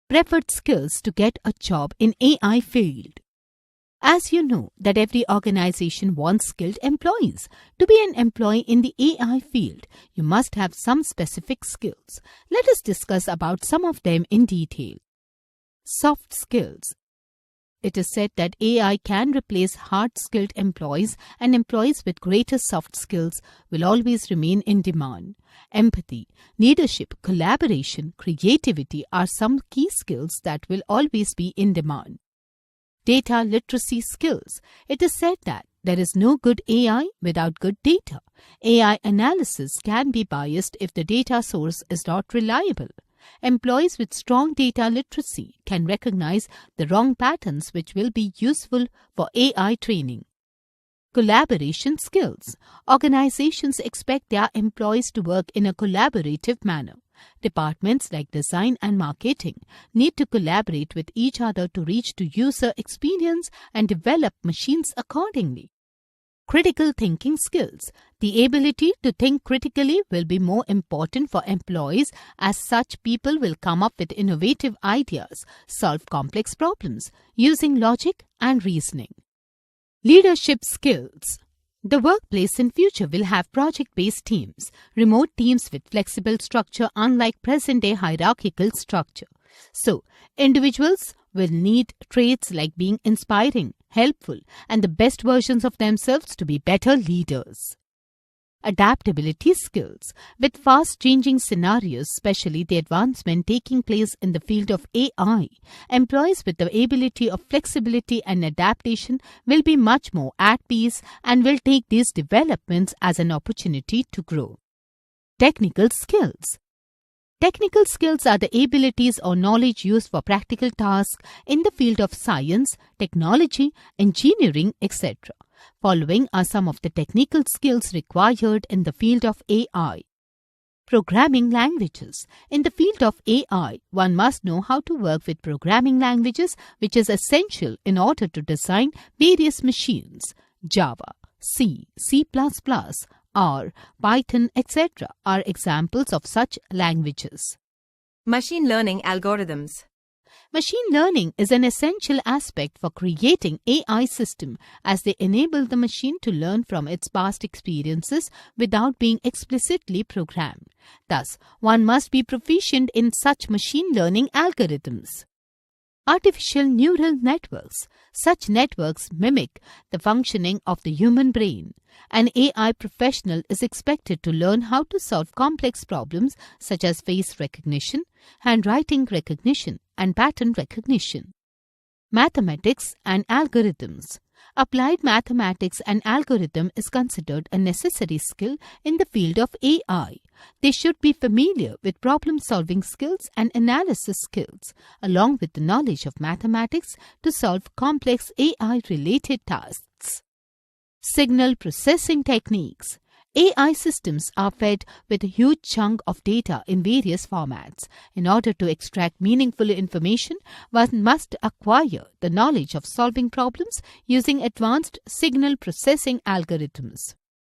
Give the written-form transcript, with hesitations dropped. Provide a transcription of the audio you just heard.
Preferred skills to get a job in AI field. As you know that every organization wants skilled employees. To be an employee in the AI field, you must have some specific skills. Let us discuss about some of them in detail. Soft skills. It is said that AI can replace hard-skilled employees, and employees with greater soft skills will always remain in demand. Empathy, leadership, collaboration, creativity are some key skills that will always be in demand. Data literacy skills. It is said that there is no good AI without good data. AI analysis can be biased if the data source is not reliable. Employees with strong data literacy can recognize the wrong patterns which will be useful for AI training. Collaboration skills. Organizations expect their employees to work in a collaborative manner. Departments like design and marketing need to collaborate with each other to reach to user experience and develop machines accordingly. Critical thinking skills. The ability to think critically will be more important for employees, as such people will come up with innovative ideas, solve complex problems using logic and reasoning. Leadership skills. The workplace in future will have project-based teams, remote teams with flexible structure unlike present-day hierarchical structure. So, individuals will need traits like being inspiring, helpful, and the best versions of themselves to be better leaders. Adaptability skills. With fast-changing scenarios, especially the advancement taking place in the field of AI, employees with the ability of flexibility and adaptation will be much more at peace and will take these developments as an opportunity to grow. Technical skills. Technical skills are the abilities or knowledge used for practical tasks in the field of science, technology, engineering, etc. Following are some of the technical skills required in the field of AI. Programming languages. In the field of AI, one must know how to work with programming languages, which is essential in order to design various machines. Java, C, C++, R, Python, etc. are examples of such languages. Machine learning algorithms. Machine learning is an essential aspect for creating AI system, as they enable the machine to learn from its past experiences without being explicitly programmed. Thus, one must be proficient in such machine learning algorithms. Artificial neural networks. Such networks mimic the functioning of the human brain. An AI professional is expected to learn how to solve complex problems such as face recognition, handwriting recognition, and pattern recognition. Mathematics and algorithms. Applied mathematics and algorithm is considered a necessary skill in the field of AI. They should be familiar with problem-solving skills and analysis skills, along with the knowledge of mathematics to solve complex AI-related tasks. Signal processing techniques. AI systems are fed with a huge chunk of data in various formats. In order to extract meaningful information, one must acquire the knowledge of solving problems using advanced signal processing algorithms.